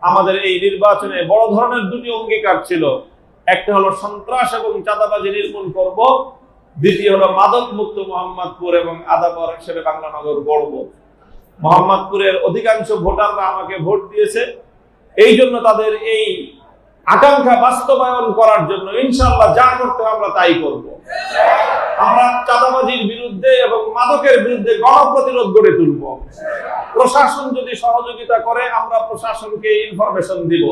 আমাদের এই নির্বাচনে বড় ধরনের দুটি অঙ্গীকার ছিল। একটা হলো সন্ত্রাস এবং চাঁদাবাজি নির্মূল করব, দ্বিতীয় হলো মাদক মুক্ত মোহাম্মদপুর এবং আদাবর হিসেবে বাংলা নগর গড়ব। মোহাম্মদপুরের অধিকাংশ ভোটাররা আমাকে ভোট দিয়েছে, এই জন্য তাদের এই আকাঙ্ক্ষা বাস্তবায়ন করার জন্য ইনশাআল্লাহ যা করতে আমরা তাই করব। আমরা চাঁদাবাজির বিরুদ্ধে এবং মাদকের বিরুদ্ধে গণপ্রতিরোধ গড়ে তুলব। প্রশাসন যদি সহযোগিতা করে আমরা প্রশাসনকে ইনফরমেশন দিব।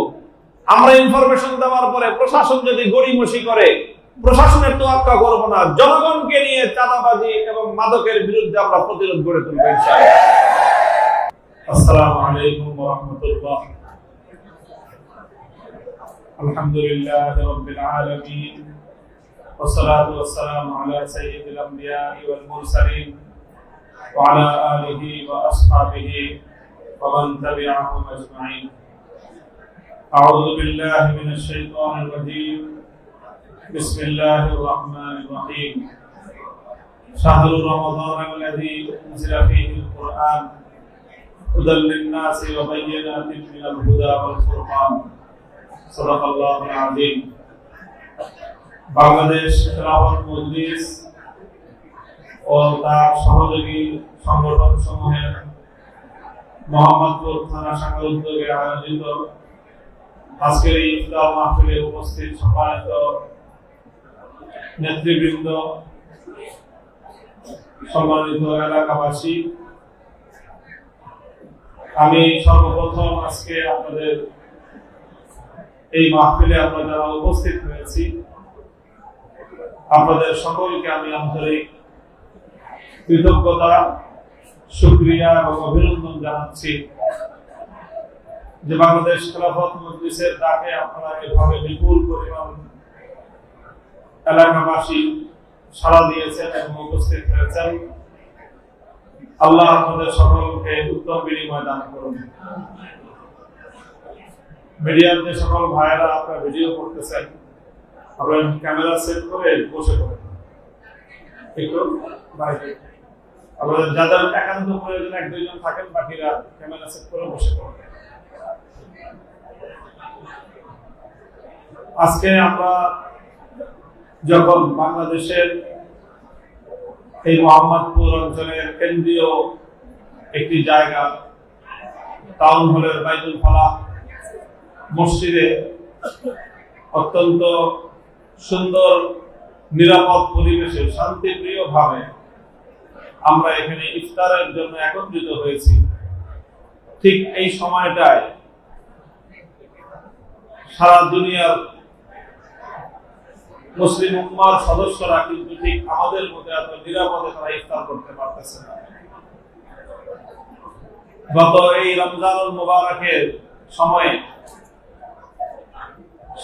আমরা ইনফরমেশন দেওয়ার পরে প্রশাসন যদি গড়িমসি করে প্রশাসনের তোয়াক্কা করব না, জনগণকে নিয়ে চাঁদাবাজি এবং মাদকের বিরুদ্ধে আমরা প্রতিরোধ গড়ে তুলব ইনশাআল্লাহ। আসসালামু আলাইকুম ওয়া রাহমাতুল্লাহ। আলহামদুলিল্লাহি রাব্বিল আলামিন ওয়াসসালাতু ওয়াসসালামু আলা সাইয়্যিদিল আমবিয়া'i ওয়াল মুরসালিন ওয়া আলা আলিহি ওয়া আসহাবিহি ওয়া মান তাবি'আহুম আজমাইন। আউযু বিল্লাহি মিনাশ শাইতানির রাজীম। বিসমিল্লাহির রাহমানির রাহিম। শাহরু রমাদানাল্লাযী উনজিলা ফীহিল কুরআন হুদাল লিন-নাসি ওয়া বায়্যিনাতিন মিনাল হুদা ওয়াল ফুরকান। সাদাকাল্লাহুল আযীম। বাংলাদেশ খেলাফত মজলিস ও তার সহযোগী সংগঠন সমূহের মোহাম্মদপুর থানা শাখার উদ্যোগে আয়োজিত আজকের এই ইফতার মাহফিলে উপস্থিত সম্মানিত নেতৃবৃন্দ, সম্মানিত এলাকাবাসী, আমি সর্বপ্রথম আজকে আপনাদের এই মাহফিলে আমরা যারা উপস্থিত হয়েছি আপনাদের সকলকে আমি আন্তরিক কৃতজ্ঞতা, শুকরিয়া এবং অভিনন্দন জানাচ্ছি যে বাংলাদেশ খেলাফত মজলিসের ডাকে আপনারা এভাবে বিপুল পরিমাণ এলাকাবাসী সাড়া দিয়েছেন এবং উপস্থিত হয়েছেন। আল্লাহ আপনাদের সকলকে উত্তম বিনিময় দান করুন। মিডিয়ার যে সকল ভাইয়েরা আপনারা ভিডিও করতেছেন, আপনারা ক্যামেরা সেট করে বসে পড়েন, একটু বাইরে আপনাদের যাদের একান্ত প্রয়োজন এক দুইজন থাকেন, বাকিরা ক্যামেরা সেট করে বসে পড়েন। আজকে আমরা যখন বাংলাদেশের এই মোহাম্মদপুর অঞ্চলের কেন্দ্রীয় একটি জায়গা টাউন হলের বাইতুল ফালাহ মসজিদে অত্যন্ত সুন্দর নিরাপদ পরিবেশে শান্তিপ্রিয় ভাবে আমরা এখানে ইফতারের জন্য একত্রিত হয়েছি, ঠিক এই সময়টায় সারা দুনিয়ার মুসলিম উম্মার সদস্যরা কিন্তু ঠিক আমাদের মতো এত নিরাপদে তারা ইফতার করতে পারতেছে না। গত এই রমজানুল মুবারকের সময়ে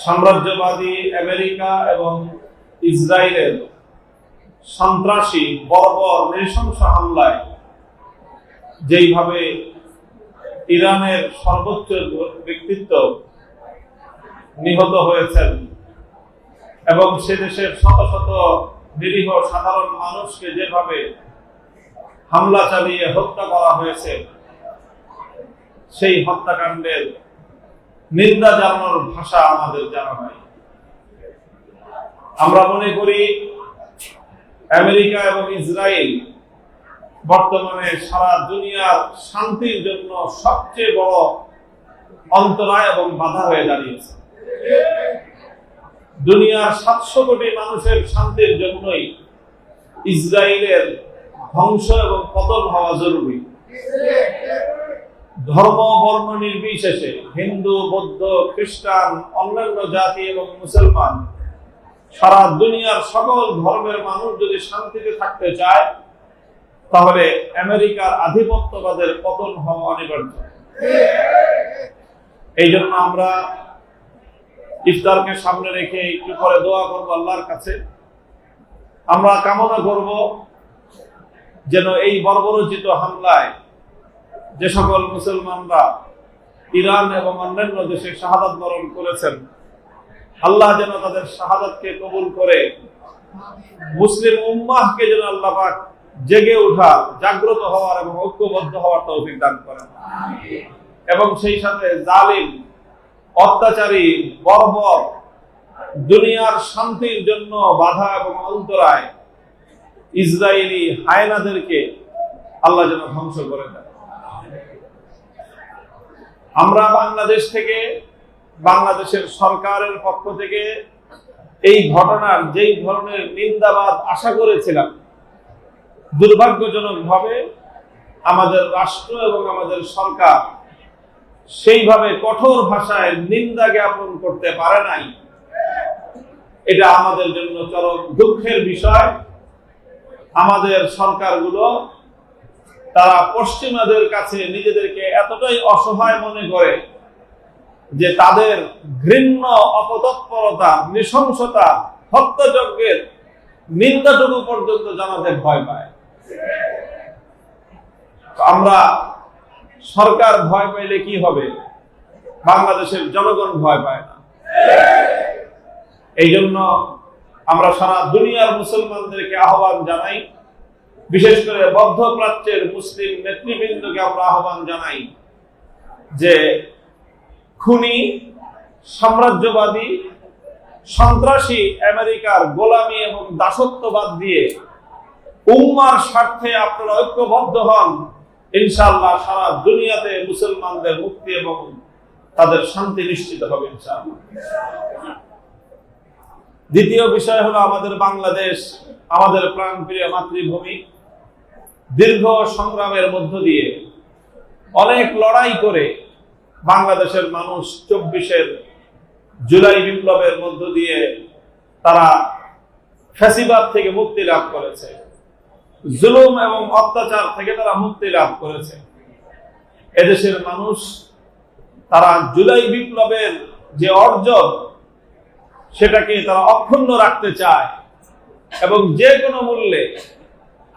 সাম্রাজ্যবাদী আমেরিকা এবং ইসরায়েলের সন্ত্রাসী বর্বর নৃশংস হামলায় যেইভাবে ইরানের সর্বোচ্চ ব্যক্তিত্ব নিহত হয়েছেন এবং সে দেশের শত শত নিরীহ সাধারণ মানুষকে যেভাবে হামলা চালিয়ে হত্যা করা হয়েছে, সেই হত্যাকাণ্ডের নিন্দা জানানোর ভাষা আমাদের জানা নাই। আমরা মনে করি আমেরিকা এবং ইসরায়েল বর্তমানে সারা দুনিয়ার শান্তির জন্য সবচেয়ে বড় অন্তরায় এবং বাধা হয়ে দাঁড়িয়েছে। দুনিয়ার 700 কোটি মানুষের শান্তির জন্যই ইসরায়েলের ধ্বংস এবং পতন হওয়া জরুরি। ধর্ম বর্ণ নির্বিশেষে হিন্দু, বৌদ্ধ, খ্রিস্টান, অন্যান্য জাতি এবং মুসলমান সারা দুনিয়ার সকল ধর্মের মানুষ যদি শান্তিতে থাকতে চায় তাহলে আমেরিকার আধিপত্যবাদের পতন হওয়া অনিবার্য। এই জন্য আমরা ইফতারকে সামনে রেখে একটু পরে দোয়া করব আল্লাহর কাছে। আমরা কামনা করব যেন এই বর্বরোচিত হামলায় যে সকল মুসলমানরা ইরান এবং অন্যান্য দেশে শাহাদাত বরণ করেছেন, আল্লাহ যেন তাদের শাহাদাতকে কবুল করে মুসলিম উম্মাহকে যেন আল্লাহ পাক জেগে ওঠা, জাগ্রত হওয়ার এবং ঐক্যবদ্ধ হওয়ার তৌফিক দান করেন এবং সেই সাথে জালিম অত্যাচারী, বর্বর, দুনিয়ার শান্তির জন্য বাধা এবং অন্তরায় ইসরায়েলি হায়নাদেরকে আল্লাহ যেন ধ্বংস করে দেন। আমরা বাংলাদেশ থেকে, বাংলাদেশের সরকারের পক্ষ থেকে এই ঘটনার যেই ধরনের নিন্দাবাদ আশা করেছিলাম, দুর্ভাগ্যজনকভাবে আমাদের রাষ্ট্র এবং আমাদের সরকার সেইভাবে কঠোর ভাষায় নিন্দা জ্ঞাপন করতে পারে নাই। এটা আমাদের জন্য চরম দুঃখের বিষয়। আমাদের সরকারগুলো তারা পশ্চিমাদের কাছে নিজেদেরকে এতটাই অসহায় মনে করে যে তাদের ঘৃণ্য অপতৎপরতা, নৃশংসতা, হত্যাযজ্ঞের নিন্দাটুকু পর্যন্ত জানাতে ভয় পায়। আমরা সরকার ভয় পাইলে কি হবে? বাংলাদেশের জনগণ ভয় পায় না। এই জন্য আমরা সারা দুনিয়ার মুসলমানদেরকে আহ্বান জানাই, বিশেষ করে মধ্যপ্রাচ্যের মুসলিম নেতৃবৃন্দকে আমরা আহ্বান জানাই যে খুনি, সাম্রাজ্যবাদী, সন্ত্রাসী আমেরিকার গোলামি এবং দাসত্ববাদ দিয়ে উম্মার স্বার্থে আপনারা ঐক্যবদ্ধ হন। ইনশাআল্লাহ সারা দুনিয়াতে মুসলমানদের মুক্তি এবং তাদের শান্তি নিশ্চিত হবে ইনশাআল্লাহ। দ্বিতীয় বিষয় হলো আমাদের বাংলাদেশ, আমাদের প্রাণপ্রিয় মাতৃভূমি। দীর্ঘ সংগ্রামের মধ্য দিয়ে, অনেক লড়াই করে বাংলাদেশের মানুষ 24 জুলাই বিপ্লবের মধ্য দিয়ে তারা ফ্যাসিবাদ থেকে মুক্তি লাভ করেছে, জুলুম এবং অত্যাচার থেকে তারা মুক্তি লাভ করেছে। এদেশের মানুষ তারা জুলাই বিপ্লবের যে অর্জন সেটাকে তারা অক্ষুণ্ণ রাখতে চায় এবং যে কোনো মূল্যে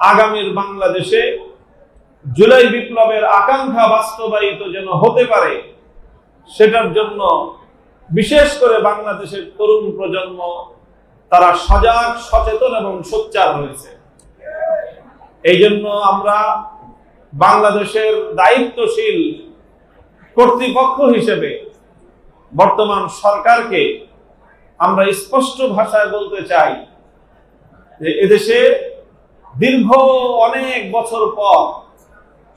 আগামীর বাংলাদেশে জুলাই বিপ্লবের আকাঙ্ক্ষা বাস্তবায়িত যেন হতে পারে, সেটার জন্য বিশেষ করে বাংলাদেশের তরুণ প্রজন্ম তারা সজাগ, সচেতন এবং সোচ্চার হয়েছে। এই জন্য আমরা বাংলাদেশের দায়িত্বশীল কর্তৃপক্ষ হিসেবে বর্তমান সরকারকে আমরা স্পষ্ট ভাষায় বলতে চাই যে এদেশে দীর্ঘ অনেক বছর পর,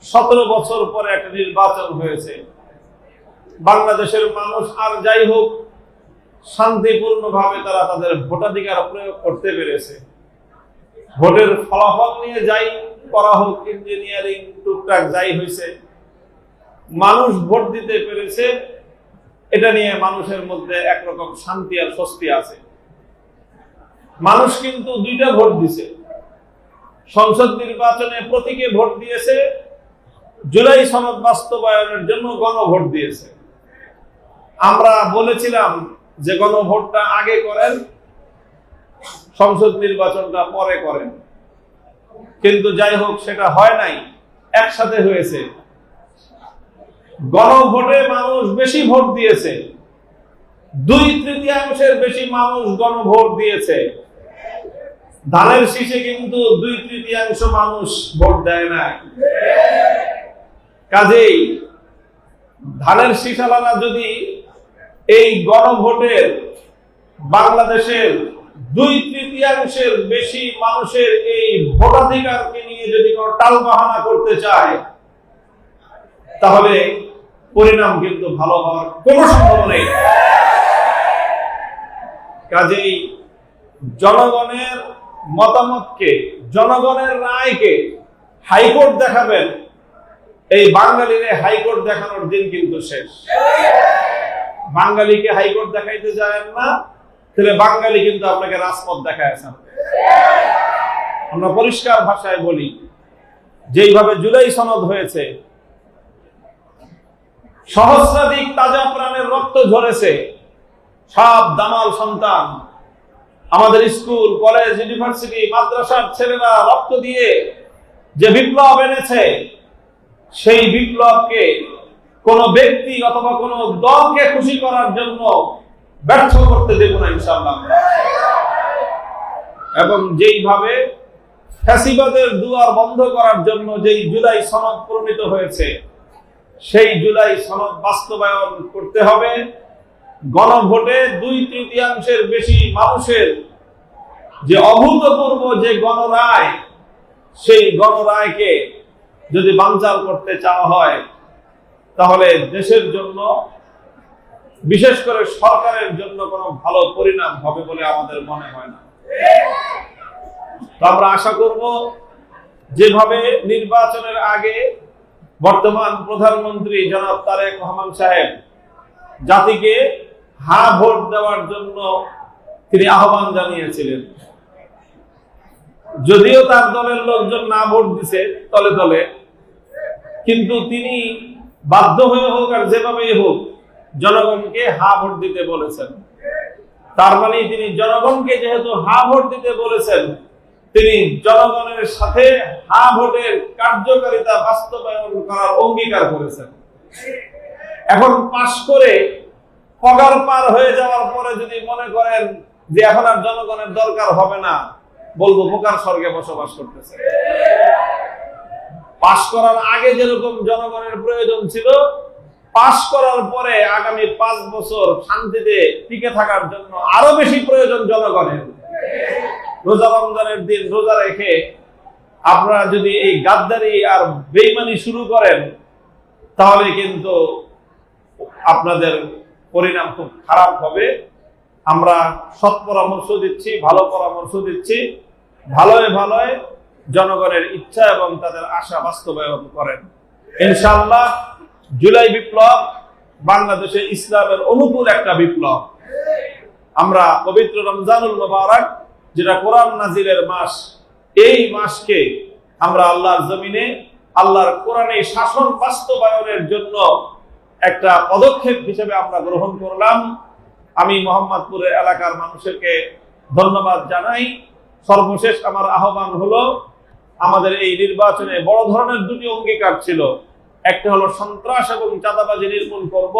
17 বছর পরে একটা নির্বাচন হয়েছে। বাংলাদেশের মানুষ আর যাই হোক শান্তিপূর্ণভাবে তারা তাদের ভোটাধিকার প্রয়োগ করতে পেরেছে। ভোটের ফলাফল নিয়ে যাই করা হোক, ইঞ্জিনিয়ারিং টুকটাক যাই হয়েছে, মানুষ ভোট দিতে পেরেছে, এটা নিয়ে মানুষের মধ্যে একরকম শান্তি আর স্বস্তি আছে। মানুষ কিন্তু 2টা ভোট দিছে। সংসদ নির্বাচনে প্রতীকে ভোট দিয়েছে, জুলাই সনদ বাস্তবায়নের জন্য গণভোট দিয়েছে। আমরা বলেছিলাম যে গণভোটটা আগে করেন, সংসদ নির্বাচনটা পরে করেন, কিন্তু যাই হোক সেটা হয় নাই, একসাথে হয়েছে। গণভোটে মানুষ বেশি ভোট দিয়েছে, 2/3 বেশি মানুষ গণভোট দিয়েছে। ধানের শীষে কিন্তু 2/3 মানুষ ভোট দেয় না। কাজেই ধানের শীষালারা যদি এই গণভোটের বাংলাদেশের 2/3 বেশি মানুষের এই ভোটাধিকারকে নিয়ে যদি কোনো টালবাহানা করতে চায়, তাহলে পরিণাম কিন্তু ভালো হওয়ার কোনো সম্ভাবনা নেই। কাজেই জনগণের মতামতকে, জনগণের রায়কে হাইকোর্ট দেখাবেন, এই বাঙালির হাইকোর্ট দেখানোর দিন কিন্তু শেষ। বাঙালিকে হাইকোর্ট দেখাইতে যাবেন না, তাহলে বাঙালি কিন্তু আপনাকে রাজপথ দেখায়ছেন। আমরা পরিষ্কার ভাষায় বলি, যেইভাবে জুলাই সনদ হয়েছে, সহস্রাধিক তাজা প্রাণের রক্ত ঝরেছে, সব দামাল সন্তান, আমাদের স্কুল, কলেজ, ইউনিভার্সিটি, মাদ্রাসার ছেলেরা রক্ত দিয়ে যে বিপ্লব এনেছে, সেই বিপ্লবকে কোন ব্যক্তি অথবা কোন দলকে খুশি করার জন্য ব্যর্থ করতে দেব না ইনশাআল্লাহ। এবং যেইভাবে ফ্যাসিবাদের দুয়ার বন্ধ করার জন্য যেই জুলাই সনদ প্রণীত হয়েছে, সেই জুলাই সনদ বাস্তবায়ন করতে হবে গণভোটে 2/3 বেশি মানুষের যে অভূতপূর্ব যে গণরায়, সেই গণরায়কে যদি বানচাল করতে চাওয়া হয়, তাহলে দেশের জন্য, বিশেষ করে সরকারের জন্য কোনো ভালো পরিণাম হবে বলে আমাদের মনে হয় না। তো আমরা আশা করব, যেভাবে নির্বাচনের আগে বর্তমান প্রধানমন্ত্রী জনাব তারেক রহমান সাহেব জাতিকে হা ভোট দেওয়ার জন্য তিনি আহ্বান জানিয়েছিলেন, যদিও তার দলের লোকজন না ভোট দিছে তলে তলে, কিন্তু তিনি বাধ্য হয়ে হোক আর যেভাবেই হোক জনগণকে হা ভোট দিতে বলেছেন। তার মানে তিনি জনগণকে যেহেতু হা ভোট দিতে বলেছেন, তিনি জনগণের সাথে হা ভোটের কার্যকারিতা বাস্তবায়ন করার অঙ্গীকার করেছেন। এখন পাশ করে পগার পার হয়ে যাওয়ার পরে যদি মনে করেন যে এখন আর জনগণের দরকার হবে না, বলবো পোকার স্বর্গে বসবাস করতেছে। পাশ করার আগে যেরকম জনগণের প্রয়োজন ছিল, পাশ করার পরে আগামী 5 বছর শান্তিতে টিকে থাকার জন্য আরো বেশি প্রয়োজন জনগণের। রোজা রমজানের দিন রোজা রেখে আপনারা যদি এই গাদ্দারি আর বেঈমানি শুরু করেন, তাহলে কিন্তু আপনাদের পরিণাম খুব খারাপ হবে। আমরা সৎ পরামর্শ দিচ্ছি, ভালো পরামর্শ দিচ্ছি, ভালোয় ভালোয় জনগণের ইচ্ছা এবং তাদের আশা বাস্তবায়ন করেন। ইনশাআল্লাহ জুলাই বিপ্লব বাংলাদেশে ইসলামের অনুকূল একটা বিপ্লব। আমরা পবিত্র রমজানুল মুবারক, যেটা কোরআন নাজিলের মাস, এই মাসকে আমরা আল্লাহর জমিনে আল্লাহর কোরআনে শাসন বাস্তবায়নের জন্য একটা পদক্ষেপ হিসেবে আমরা গ্রহণ করলাম। আমি মোহাম্মদপুরের এলাকার মানুষকে ধন্যবাদ জানাই। সর্বশেষ আমার আহ্বান হলো, আমাদের এই নির্বাচনে বড় ধরনের 2টি অঙ্গীকার ছিল। একটা হলো সন্ত্রাস এবং চাঁদাবাজি নির্মূল করব,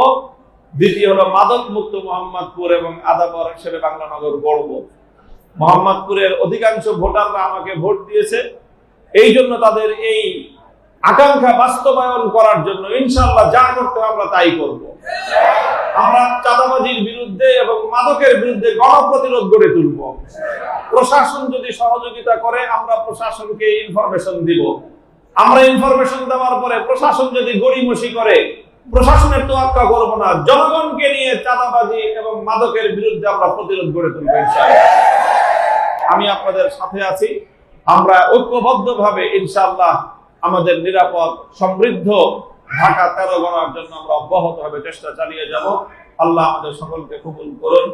দ্বিতীয় হলো মাদক মুক্ত মোহাম্মদপুর এবং আদাবর হিসেবে বাংলা নগর গড়ব। মোহাম্মদপুরের অধিকাংশ ভোটাররা আমাকে ভোট দিয়েছে, এই জন্য তাদের এই আকাঙ্ক্ষা বাস্তবায়ন করার জন্য ইনশাআল্লাহ যা করতে আমরা তাই করব। আমরা চাঁদাবাজির বিরুদ্ধে এবং মাদকের বিরুদ্ধে গণপ্রতিরোধ গড়ে তুলব। প্রশাসন যদি সহযোগিতা করে, আমরা প্রশাসনকে ইনফরমেশন দিব। আমরা ইনফরমেশন দেওয়ার পরে প্রশাসন যদি গড়িমসি করে, প্রশাসনের তোয়াক্কা করব না, জনগণকে নিয়ে চাঁদাবাজি এবং মাদকের বিরুদ্ধে আমরা প্রতিরোধ গড়ে তুলব ইনশাআল্লাহ। আমি আপনাদের সাথে আছি। আমরা ঐক্যবদ্ধভাবে ইনশাআল্লাহ আমাদের নিরাপদ সমৃদ্ধ ঢাকা 13 গড়ার জন্য আমরা অব্যাহতভাবে চেষ্টা চালিয়ে যাব। আল্লাহ আমাদের সকলকে কবুল করুন।